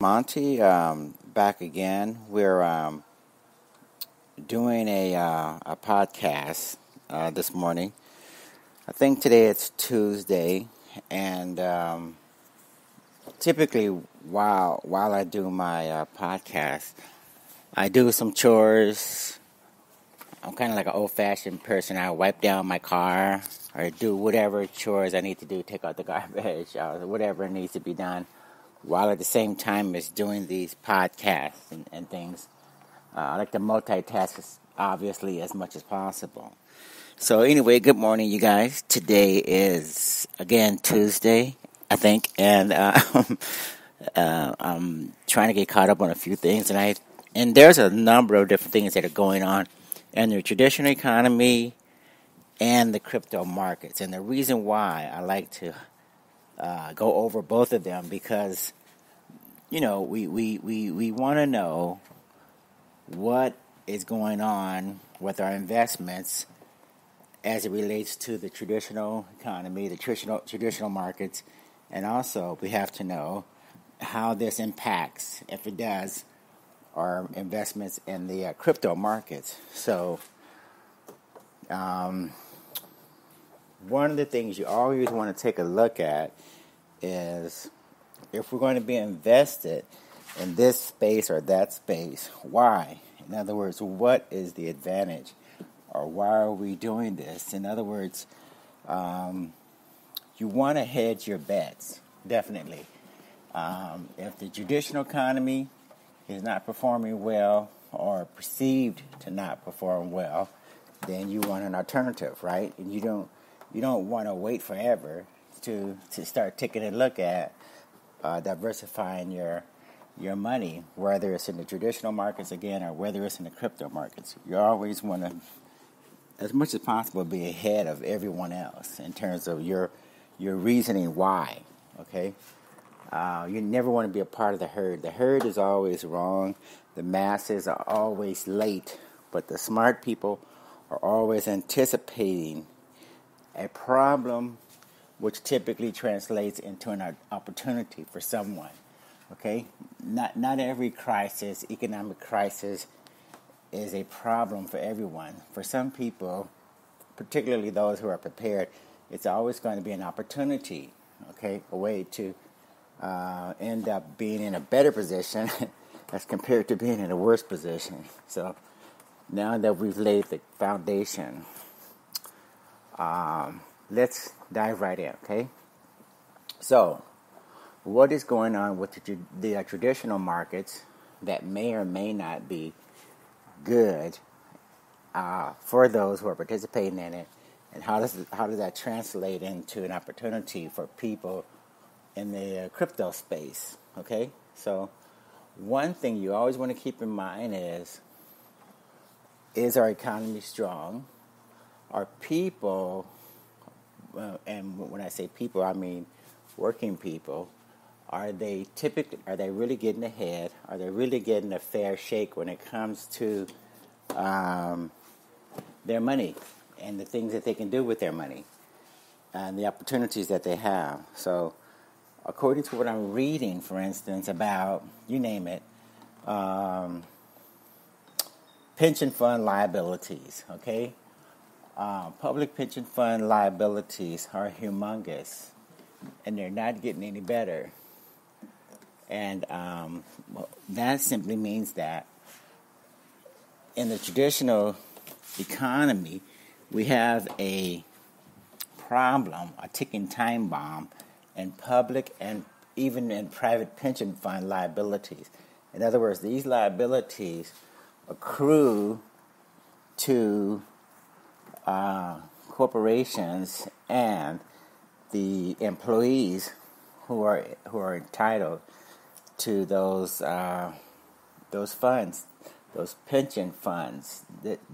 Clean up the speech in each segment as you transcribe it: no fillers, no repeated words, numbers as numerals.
Monty, back again. We're doing a podcast this morning. I think today it's Tuesday, and typically while I do my podcast, I do some chores. I'm kind of like an old-fashioned person. I wipe down my car or do whatever chores I need to do, take out the garbage, whatever needs to be done, while at the same time as doing these podcasts and things. I like to multitask, obviously, as much as possible. So anyway, good morning, you guys. Today is, again, Tuesday, I think, and I'm trying to get caught up on a few things, and there's a number of different things that are going on in the traditional economy and the crypto markets. And the reason why I like to go over both of them, because we want to know what is going on with our investments as it relates to the traditional economy, the traditional markets, and also we have to know how this impacts, if it does, our investments in the crypto markets. So one of the things you always want to take a look at is, if we're going to be invested in this space or that space, why? In other words, what is the advantage, or why are we doing this? In other words, you want to hedge your bets, definitely. If the traditional economy is not performing well or perceived to not perform well, then you want an alternative, right? And you don't want to wait forever to start taking a look at diversifying your money, whether it's in the traditional markets again or whether it's in the crypto markets. You always want to, as much as possible, be ahead of everyone else in terms of your reasoning why. Okay, you never want to be a part of the herd. The herd is always wrong. The masses are always late, but the smart people are always anticipating a problem, which typically translates into an opportunity for someone. Okay, not every crisis, economic crisis, is a problem for everyone. For some people, particularly those who are prepared, it's always going to be an opportunity. Okay, a way to end up being in a better position as compared to being in a worse position. So now that we've laid the foundation, let's dive right in. Okay, so what is going on with the traditional markets that may or may not be good for those who are participating in it, and how does that translate into an opportunity for people in the crypto space? Okay, so one thing you always want to keep in mind is our economy strong? Are people, and when I say people, I mean working people, are they really getting ahead? Are they really getting a fair shake when it comes to their money and the things that they can do with their money and the opportunities that they have? So according to what I'm reading, for instance, about, you name it, pension fund liabilities, okay? Public pension fund liabilities are humongous, and they're not getting any better. And that simply means that in the traditional economy, we have a problem, a ticking time bomb, in public and even in private pension fund liabilities. In other words, these liabilities accrue to corporations and the employees who are entitled to those funds, those pension funds.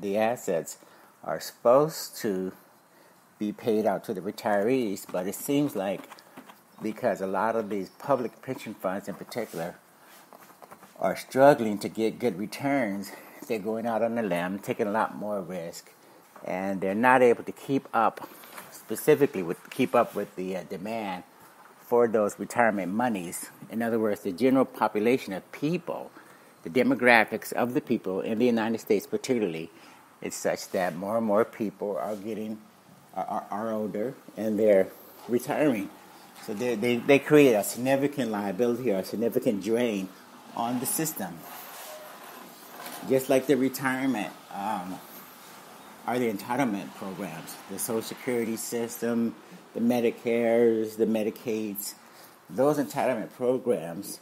The assets are supposed to be paid out to the retirees, but it seems like, because a lot of these public pension funds in particular are struggling to get good returns, they're going out on a limb, taking a lot more risk, and they're not able to keep up with the demand for those retirement monies. In other words, the general population of people, the demographics of the people in the United States particularly, it's such that more and more people are older and they're retiring. So they create a significant liability or a significant drain on the system. Just like the retirement are the entitlement programs, the Social Security system, the Medicares, the Medicaids. Those entitlement programs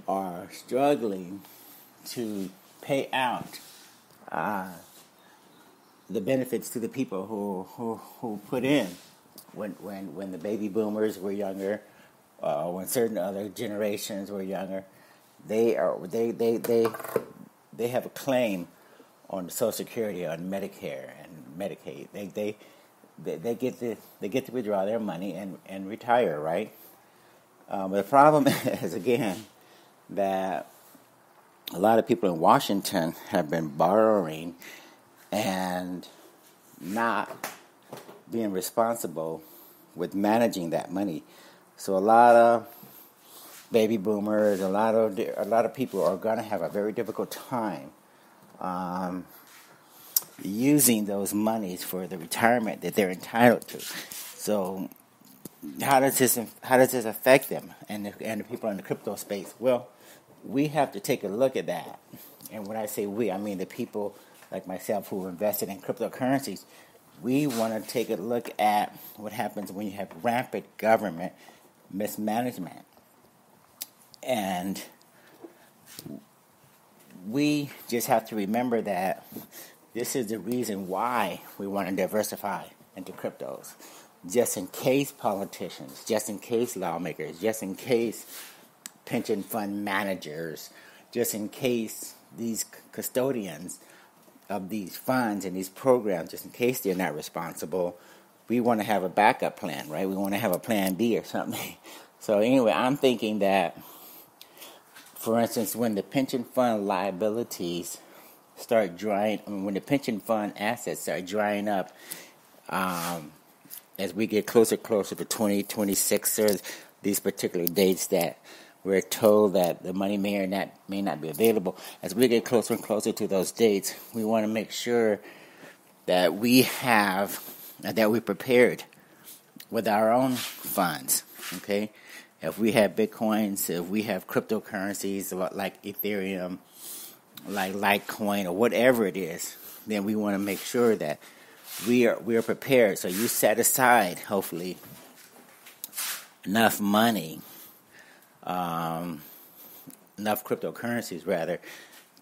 are struggling to pay out the benefits to the people who put in when the baby boomers were younger, when certain other generations were younger. They have a claim on Social Security, on Medicare and Medicaid. They get to withdraw their money and retire, right? But the problem is, again, that a lot of people in Washington have been borrowing and not being responsible with managing that money. So a lot of baby boomers, a lot of people are going to have a very difficult time using those monies for the retirement that they're entitled to. So how does this affect them and the people in the crypto space? Well, we have to take a look at that. And when I say we, I mean the people like myself who invested in cryptocurrencies. We want to take a look at what happens when you have rampant government mismanagement. And we just have to remember that this is the reason why we want to diversify into cryptos. Just in case politicians, just in case lawmakers, just in case pension fund managers, just in case these custodians of these funds and these programs, just in case they're not responsible, we want to have a backup plan, right? We want to have a plan B or something. So anyway, I'm thinking that, for instance, when the pension fund liabilities start drying, when the pension fund assets start drying up, as we get closer to 2026, or these particular dates that we're told that the money may not be available. As we get closer and closer to those dates, we want to make sure that we're prepared with our own funds. Okay, if we have bitcoins, if we have cryptocurrencies like Ethereum, like Litecoin, or whatever it is, then we want to make sure that we are prepared. So you set aside, hopefully, enough money, enough cryptocurrencies rather,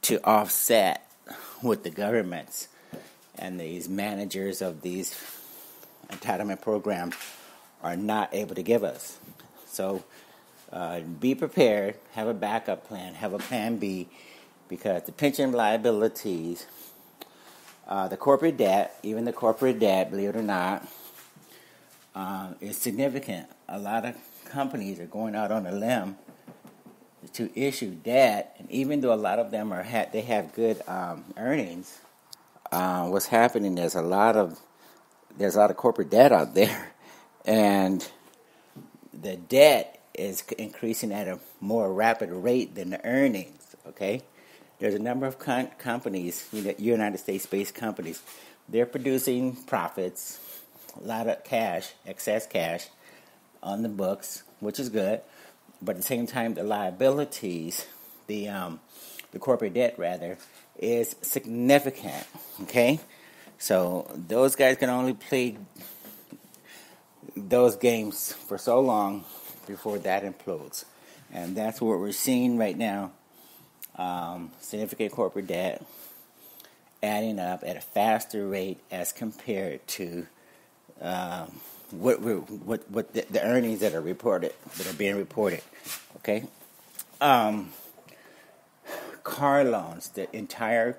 to offset what the governments and these managers of these entitlement programs are not able to give us. So be prepared, have a backup plan, have a plan B, because the pension liabilities, the corporate debt, even the corporate debt, believe it or not, is significant. A lot of companies are going out on a limb to issue debt, and even though a lot of them they have good earnings, what's happening is there's a lot of corporate debt out there, and the debt is increasing at a more rapid rate than the earnings. Okay, there's a number of companies, United States-based companies, they're producing profits, a lot of cash, excess cash on the books, which is good. But at the same time, the liabilities, the corporate debt rather, is significant. Okay, so those guys can only play those games for so long before that implodes, and that's what we're seeing right now. Significant corporate debt adding up at a faster rate as compared to what the earnings that are being reported. Okay, car loans, the entire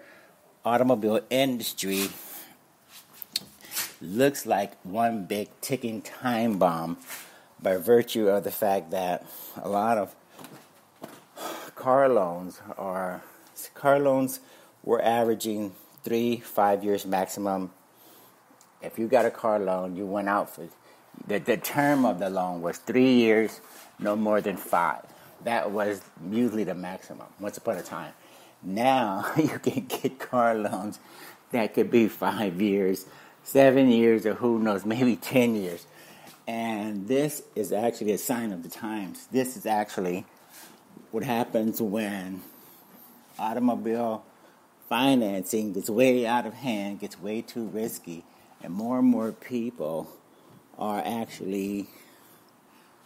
automobile industry looks like one big ticking time bomb by virtue of the fact that a lot of car loans were averaging 3-5 years maximum. If you got a car loan, you went out for The term of the loan was 3 years, no more than 5. That was usually the maximum once upon a time. Now you can get car loans that could be 5 years, 7 years, or who knows, maybe 10 years. And this is actually a sign of the times. This is actually what happens when automobile financing gets way out of hand, gets way too risky, and more people are actually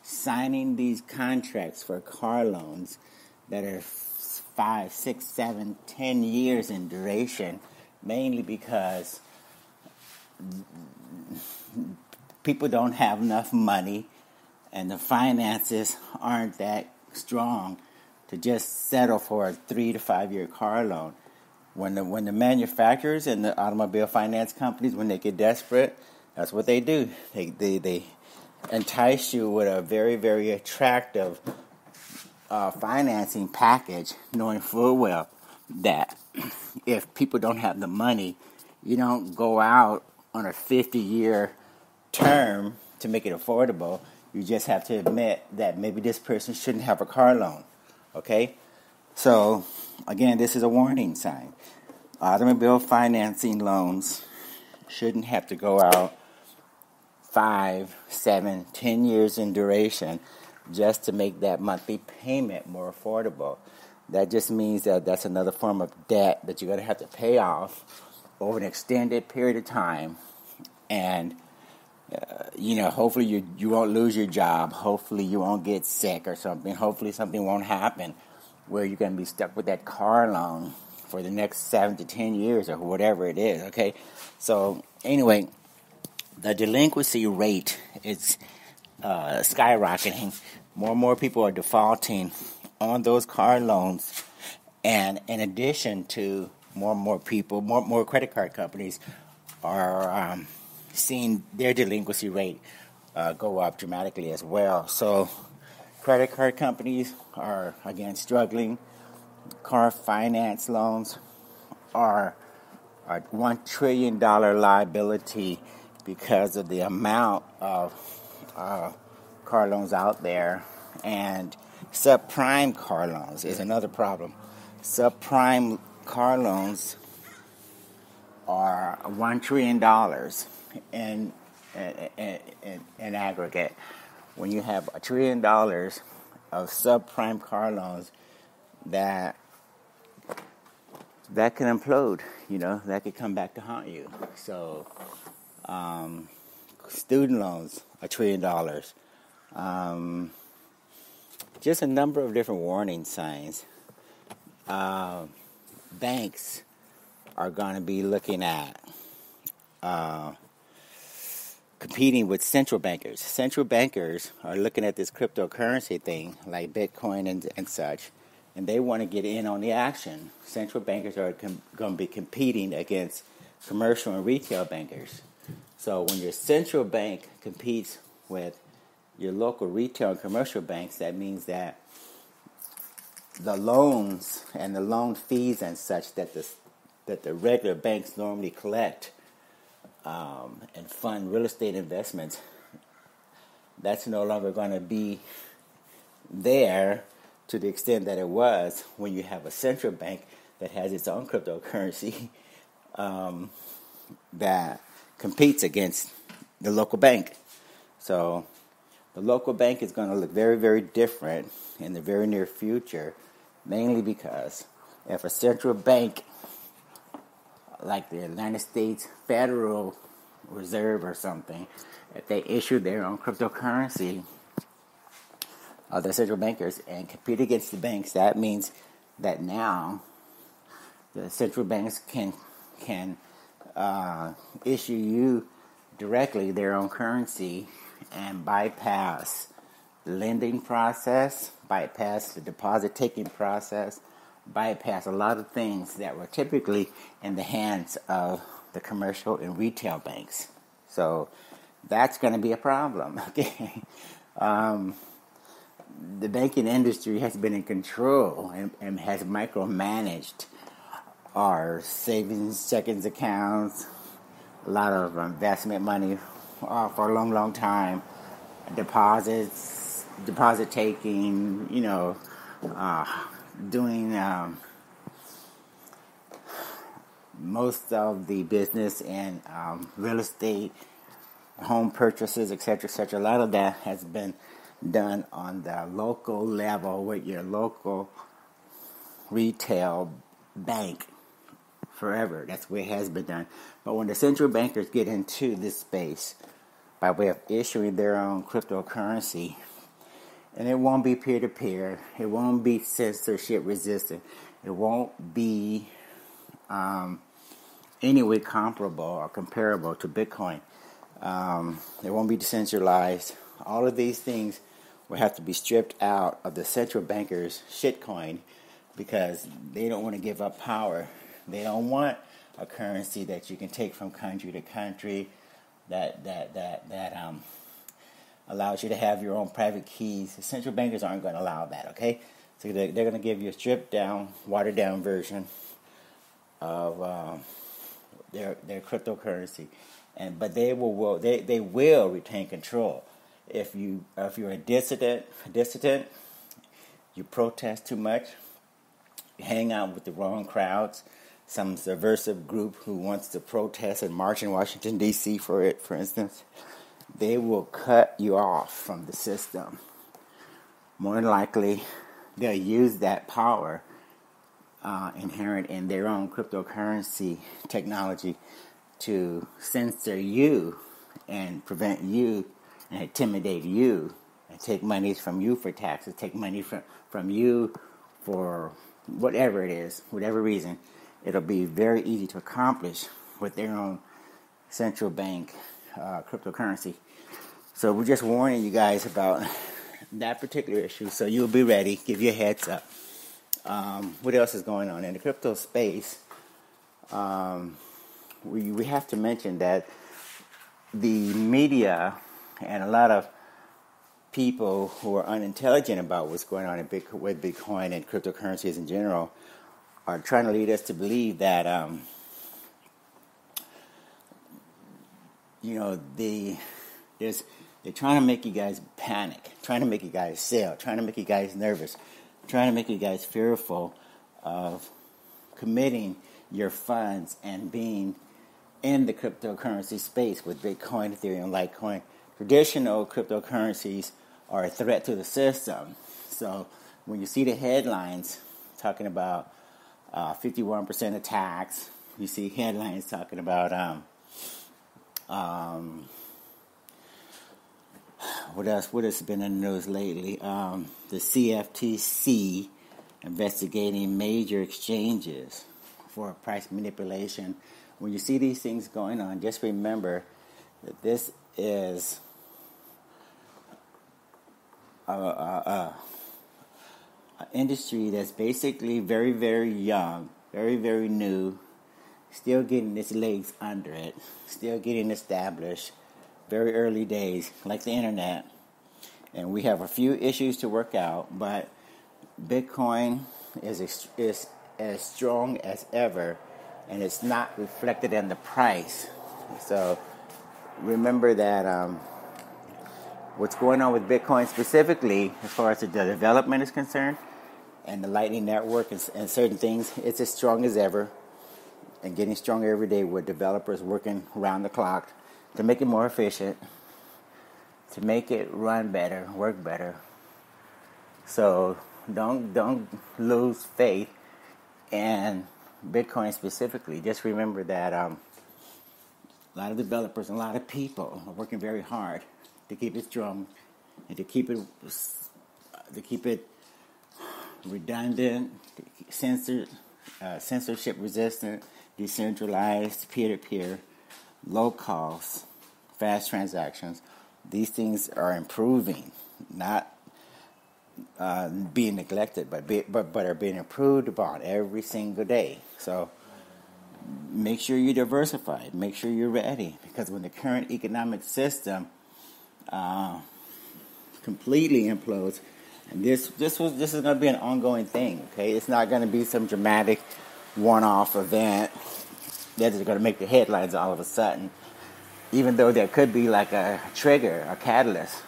signing these contracts for car loans that are 5, 6, 7, 10 years in duration, mainly because people don't have enough money and the finances aren't that strong to just settle for a 3 to 5 year car loan. When the manufacturers and the automobile finance companies, when they get desperate, that's what they do. They entice you with a very, very attractive financing package, knowing full well that if people don't have the money, you don't go out on a 50-year term to make it affordable. You just have to admit that maybe this person shouldn't have a car loan. Okay? So, again, this is a warning sign. Automobile financing loans shouldn't have to go out 5, 7, 10 years in duration just to make that monthly payment more affordable. That just means that that's another form of debt that you're going to have to pay off over an extended period of time. And, hopefully you won't lose your job. Hopefully you won't get sick or something. Hopefully something won't happen where you're going to be stuck with that car loan for the next 7 to 10 years or whatever it is, okay? So, anyway, the delinquency rate is skyrocketing. More and more people are defaulting on those car loans. And in addition to more and more people, more credit card companies are seeing their delinquency rate go up dramatically as well. So credit card companies are, again, struggling. Car finance loans are a $1 trillion liability because of the amount of car loans out there. And subprime car loans is another problem. Subprime car loans are $1 trillion in aggregate. When you have $1 trillion of subprime car loans, that can implode, that could come back to haunt you. So, student loans, $1 trillion. Just a number of different warning signs. Banks are going to be looking at competing with central bankers. Central bankers are looking at this cryptocurrency thing like Bitcoin and such, and they want to get in on the action. Central bankers are going to be competing against commercial and retail bankers. So when your central bank competes with your local retail and commercial banks, that means that the loans and the loan fees and such that the regular banks normally collect and fund real estate investments, that's no longer going to be there to the extent that it was when you have a central bank that has its own cryptocurrency that competes against the local bank. So the local bank is going to look very, very different in the very near future, mainly because if a central bank like the United States Federal Reserve or something, if they issue their own cryptocurrency, the central bankers, and compete against the banks, that means that now the central banks can issue you directly their own currency and bypass the lending process, bypass the deposit-taking process, bypass a lot of things that were typically in the hands of the commercial and retail banks. So that's going to be a problem. Okay, the banking industry has been in control and has micromanaged our savings, checkings accounts, a lot of investment money for a long, long time. Deposit taking, doing most of the business in real estate, home purchases, etc., etc. A lot of that has been done on the local level with your local retail bank forever. That's where it has been done. But when the central bankers get into this space by way of issuing their own cryptocurrency, and it won't be peer-to-peer, it won't be censorship resistant, it won't be anyway comparable or comparable to Bitcoin. It won't be decentralized. All of these things will have to be stripped out of the central bankers' shitcoin because they don't want to give up power. They don't want a currency that you can take from country to country that allows you to have your own private keys. The central bankers aren't going to allow that, okay? So they're going to give you a stripped down, watered down version of their cryptocurrency, but they will retain control. If you're a dissident, you protest too much, you hang out with the wrong crowds, some subversive group who wants to protest and march in Washington D.C. for instance, they will cut you off from the system. More than likely, they'll use that power inherent in their own cryptocurrency technology to censor you and prevent you and intimidate you and take monies from you for taxes, take money from you for whatever it is, whatever reason. It'll be very easy to accomplish with their own central bank cryptocurrency. So we're just warning you guys about that particular issue so you'll be ready, give you a heads up. What else is going on in the crypto space? We have to mention that the media and a lot of people who are unintelligent about what's going on with Bitcoin and cryptocurrencies in general are trying to lead us to believe that they're trying to make you guys panic, trying to make you guys sell, trying to make you guys nervous, trying to make you guys fearful of committing your funds and being in the cryptocurrency space with Bitcoin, Ethereum, Litecoin. Traditional cryptocurrencies are a threat to the system. So when you see the headlines talking about 51% attacks, you see headlines talking about what else? What has been in the news lately? The CFTC investigating major exchanges for price manipulation. When you see these things going on, just remember that this is an industry that's basically very, very young, very, very new, still getting its legs under it, still getting established, very early days, like the internet. And we have a few issues to work out, but Bitcoin is as strong as ever, and it's not reflected in the price. So remember that what's going on with Bitcoin specifically, as far as the development is concerned, and the Lightning Network and certain things, it's as strong as ever and getting stronger every day with developers working around the clock to make it more efficient, to make it run better, work better. So don't lose faith in Bitcoin specifically. Just remember that a lot of developers and a lot of people are working very hard to keep it strong and to keep it redundant, censorship resistant, decentralized, peer-to-peer, low cost, fast transactions. These things are improving, not being neglected, but are being improved upon every single day. So make sure you're diversified. Make sure you're ready, because when the current economic system completely implodes, and this is going to be an ongoing thing. Okay, it's not going to be some dramatic one-off event that is going to make the headlines all of a sudden. even though there could be like a trigger, a catalyst,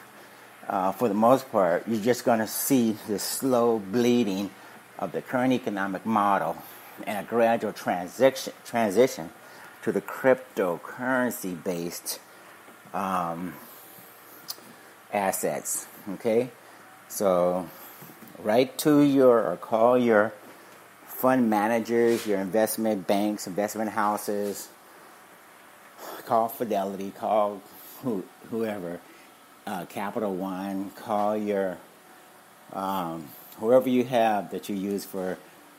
for the most part, you're just going to see this slow bleeding of the current economic model and a gradual transition to the cryptocurrency-based assets. Okay, so write to or call your fund managers, your investment banks, investment houses. Call Fidelity, call whoever, Capital One, call your whoever you have that you use for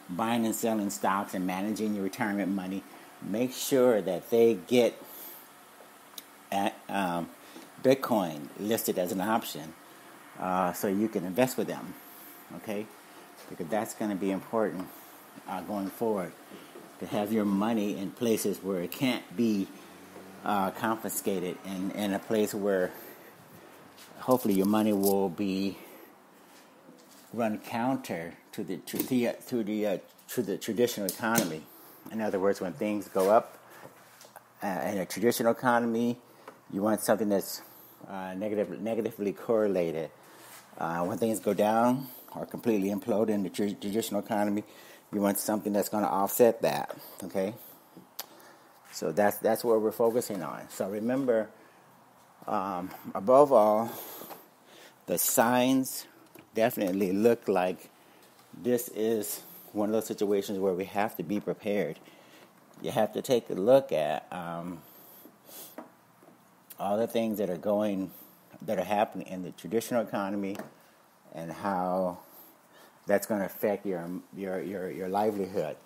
buying and selling stocks and managing your retirement money. Make sure that they get Bitcoin listed as an option, so you can invest with them. Okay, because that's going to be important going forward, to have your money in places where it can't be confiscated, and in a place where hopefully your money will be run counter to the traditional economy. In other words, when things go up in a traditional economy, you want something that's negatively correlated. When things go down or completely implode in the traditional economy, you want something that's going to offset that. Okay. So that's what we're focusing on. So remember, above all, the signs definitely look like this is one of those situations where we have to be prepared. You have to take a look at all the things that are happening in the traditional economy, and how that's going to affect your livelihood.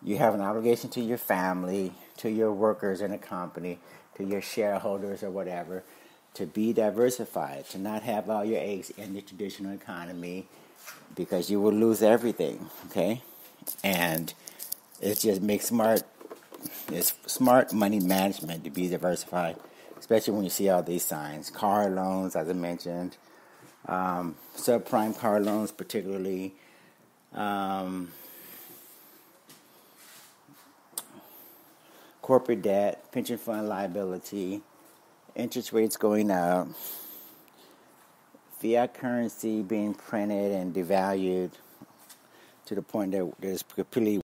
You have an obligation to your family, to your workers in a company, to your shareholders or whatever, to be diversified, to not have all your eggs in the traditional economy, because you will lose everything, okay? And it just makes smart money management to be diversified, especially when you see all these signs. Car loans, as I mentioned, subprime car loans particularly, corporate debt, pension fund liability, interest rates going up, fiat currency being printed and devalued to the point that there's completely